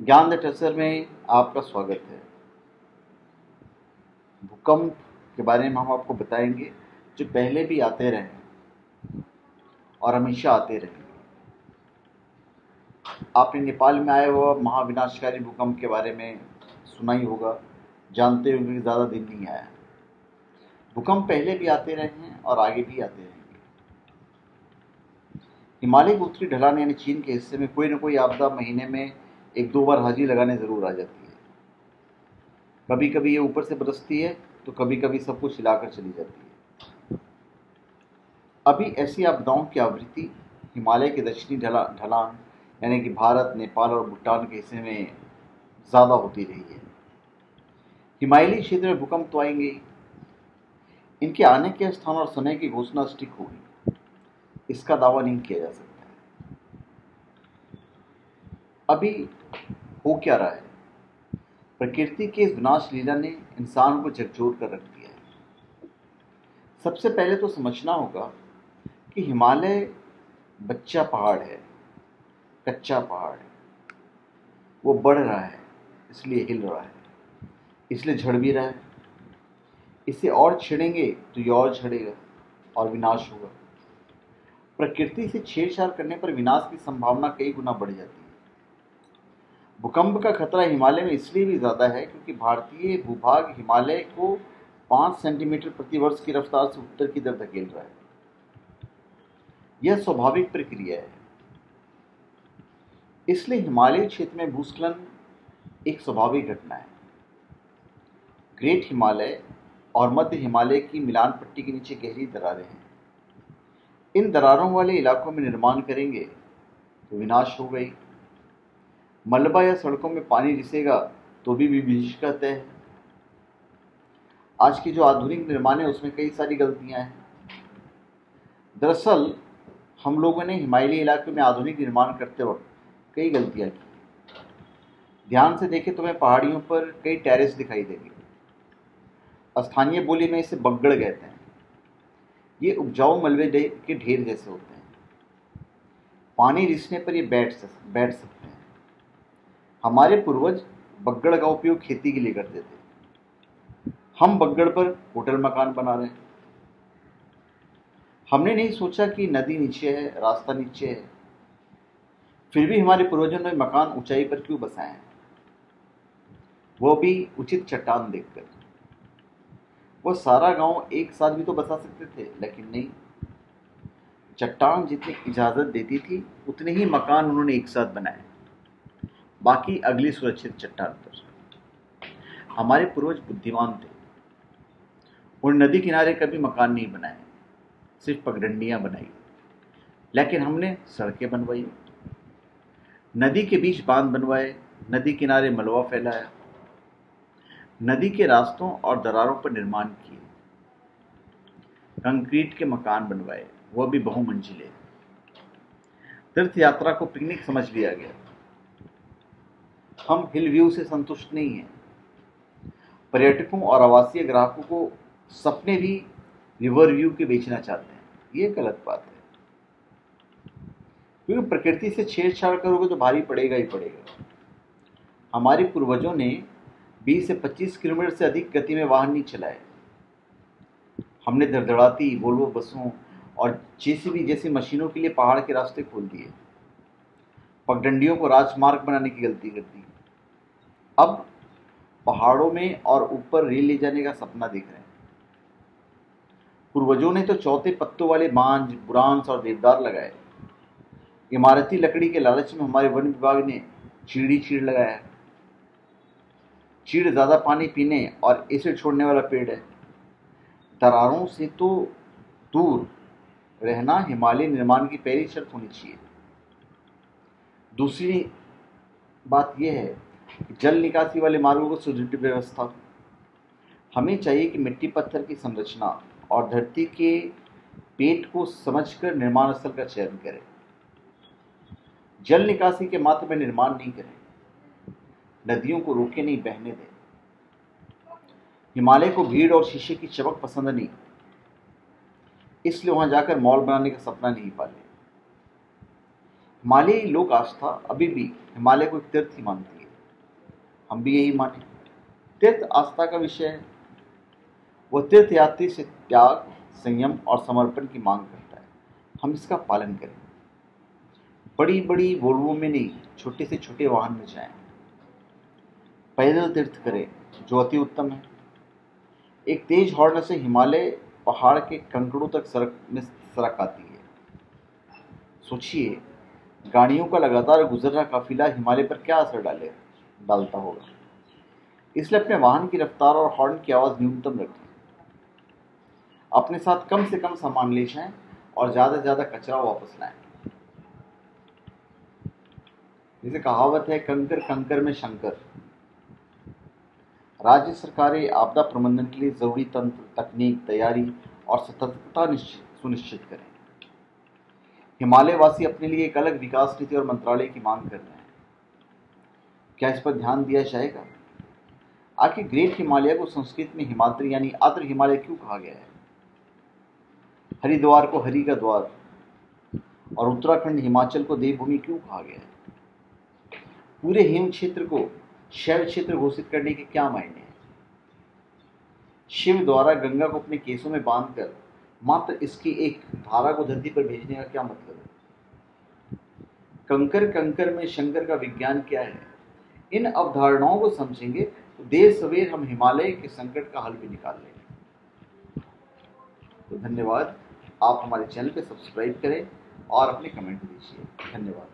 ज्ञान द टेसर में आपका स्वागत है। भूकंप के बारे में हम आपको बताएंगे जो पहले भी आते रहे और हमेशा आते रहेंगे। आपने नेपाल में आए हुआ महाविनाशकारी भूकंप के बारे में सुना ही होगा, जानते होंगे कि ज़्यादा दिन नहीं आया। भूकंप पहले भी आते रहे हैं और आगे भी आते रहेंगे। हिमालय की उत्तरी ढलान यानी चीन के हिस्से में कोई न कोई आपदा महीने में एक दो बार हाजिरी लगाने ज़रूर आ जाती है। कभी कभी ये ऊपर से बरसती है तो कभी कभी सब कुछ हिलाकर चली जाती है। अभी ऐसी आपदाओं की आवृत्ति हिमालय के दक्षिणी ढलान यानी कि भारत, नेपाल और भूटान के हिस्से में ज़्यादा होती रही है। हिमालयी क्षेत्र में भूकंप तो आएंगे ही। इनके आने के स्थान और समय की घोषणा सटीक होगी, इसका दावा नहीं किया जा सकता है। अभी हो क्या रहा है? प्रकृति की इस विनाश लीला ने इंसान को झकझोर कर रख दिया है। सबसे पहले तो समझना होगा कि हिमालय बच्चा पहाड़ है, कच्चा पहाड़ है। वो बढ़ रहा है, इसलिए हिल रहा है, इसलिए झड़ भी रहा है। इसे और छेड़ेंगे तो ये और झड़ेगा और विनाश होगा। प्रकृति से छेड़छाड़ करने पर विनाश की संभावना कई गुना बढ़ जाती है। भूकंप का खतरा हिमालय में इसलिए भी ज़्यादा है क्योंकि भारतीय भूभाग हिमालय को 5 सेंटीमीटर प्रति वर्ष की रफ्तार से उत्तर की तरफ धकेल रहा है। यह स्वाभाविक प्रक्रिया है। इसलिए हिमालयी क्षेत्र में भूस्खलन एक स्वाभाविक घटना है। ग्रेट हिमालय और मध्य हिमालय की मिलान पट्टी के नीचे गहरी दरारें हैं। इन दरारों वाले इलाकों में निर्माण करेंगे तो विनाश हो गई। मलबा या सड़कों में पानी रिसेगा तो भी विभीषिका तय है। आज की जो आधुनिक निर्माण है उसमें कई सारी गलतियां हैं। दरअसल हम लोगों ने हिमालयी इलाके में आधुनिक निर्माण करते वक्त कई गलतियां की। ध्यान से देखें तो हमें पहाड़ियों पर कई टेरेस दिखाई देंगे। स्थानीय बोली में इसे बग्गड़ कहते हैं। ये उपजाऊ मलबे के ढेर जैसे होते हैं। पानी रिसने पर ये बैठ सकते हैं। हमारे पूर्वज बग्गड़ का उपयोग खेती के लिए करते थे। हम बग्गड़ पर होटल मकान बना रहे हैं। हमने नहीं सोचा कि नदी नीचे है, रास्ता नीचे है। फिर भी हमारे पूर्वजों ने मकान ऊंचाई पर क्यों बसाए हैं? वो भी उचित चट्टान देखकर। वो सारा गांव एक साथ भी तो बसा सकते थे, लेकिन नहीं। चट्टान जितनी इजाजत देती थी उतने ही मकान उन्होंने एक साथ बनाए, बाकी अगली सुरक्षित चट्टान पर। हमारे पूर्वज बुद्धिमान थे। और नदी किनारे कभी मकान नहीं बनाए, सिर्फ पगडंडियां बनाई। लेकिन हमने सड़कें बनवाई, नदी के बीच बांध बनवाए, नदी किनारे मलबा फैलाया, नदी के रास्तों और दरारों पर निर्माण किए, कंक्रीट के मकान बनवाए, वह भी बहुमंजिले। तीर्थ यात्रा को पिकनिक समझ लिया गया। हम हिल व्यू से संतुष्ट नहीं हैं। पर्यटकों और आवासीय ग्राहकों को सपने भी रिवर व्यू के बेचना चाहते हैं। ये गलत बात है, क्योंकि प्रकृति से छेड़छाड़ करोगे तो भारी पड़ेगा ही पड़ेगा। हमारे पूर्वजों ने 20 से 25 किलोमीटर से अधिक गति में वाहन नहीं चलाए। हमने धड़धड़ाती वोल्वो बसों और जेसीबी जैसी मशीनों के लिए पहाड़ के रास्ते खोल दिए। पगडंडियों को राजमार्ग बनाने की गलती कर दी। अब पहाड़ों में और ऊपर रेल ले जाने का सपना देख रहे हैं। पूर्वजों ने तो चौथे पत्तों वाले बांज, बुरांस और देवदार लगाए। इमारती लकड़ी के लालच में हमारे वन विभाग ने चीड़ लगाया। चीड़ ज्यादा पानी पीने और एसिड छोड़ने वाला पेड़ है। दरारों से तो दूर रहना हिमालय निर्माण की पहली शर्त होनी चाहिए। दूसरी बात यह है कि जल निकासी वाले मार्गों को सुदृढ़ व्यवस्था। हमें चाहिए कि मिट्टी पत्थर की संरचना और धरती के पेट को समझकर निर्माण स्थल का चयन करें। जल निकासी के मात्र में निर्माण नहीं करें। नदियों को रोके नहीं, बहने दें। हिमालय को भीड़ और शीशे की चमक पसंद नहीं, इसलिए वहां जाकर मॉल बनाने का सपना नहीं पाले। हिमालयी लोक आस्था अभी भी हिमालय को एक तीर्थ ही मानती है। हम भी यही माने। तीर्थ आस्था का विषय है। वह तीर्थयात्री से त्याग, संयम और समर्पण की मांग करता है। हम इसका पालन करें। बड़ी बड़ी वोल्वो में नहीं, छोटे से छोटे वाहन में जाएं। पैदल तीर्थ करें, जो अति उत्तम है। एक तेज हॉर्न से हिमालय पहाड़ के कंकड़ों तक सरक आती है। सोचिए, गाड़ियों का लगातार गुजर रहा काफिला हिमालय पर क्या असर डालता होगा। इसलिए अपने वाहन की रफ्तार और हॉर्न की आवाज न्यूनतम रखें। अपने साथ कम से कम सामान ले जाएं और ज्यादा से ज्यादा कचरा वापस लाएं। जैसे कहावत है, कंकर कंकर में शंकर। राज्य सरकारें आपदा प्रबंधन के लिए जरूरी तंत्र, तकनीक, तैयारी और सतर्कता सुनिश्चित करें। हिमालय वासी अपने लिए एक अलग विकास नीति और मंत्रालय की मांग कर रहे हैं। क्या इस पर ध्यान दिया जाएगा? आखिर ग्रेट हिमालय को संस्कृत में हिमाद्री यानी आर्द्र हिमालय क्यों कहा गया है? हरिद्वार को हरि का द्वार और उत्तराखंड हिमाचल को देवभूमि क्यों कहा गया है? पूरे हिम क्षेत्र को शैव क्षेत्र घोषित करने के क्या मायने हैं? शिव द्वारा गंगा को अपने केसों में बांधकर मात्र इसकी एक धारा को धरती पर भेजने का क्या मतलब है? कंकर कंकर में शंकर का विज्ञान क्या है? इन अवधारणाओं को समझेंगे तो देर सवेर हम हिमालय के संकट का हल भी निकाल लेंगे। तो धन्यवाद। आप हमारे चैनल पे सब्सक्राइब करें और अपने कमेंट दीजिए। धन्यवाद।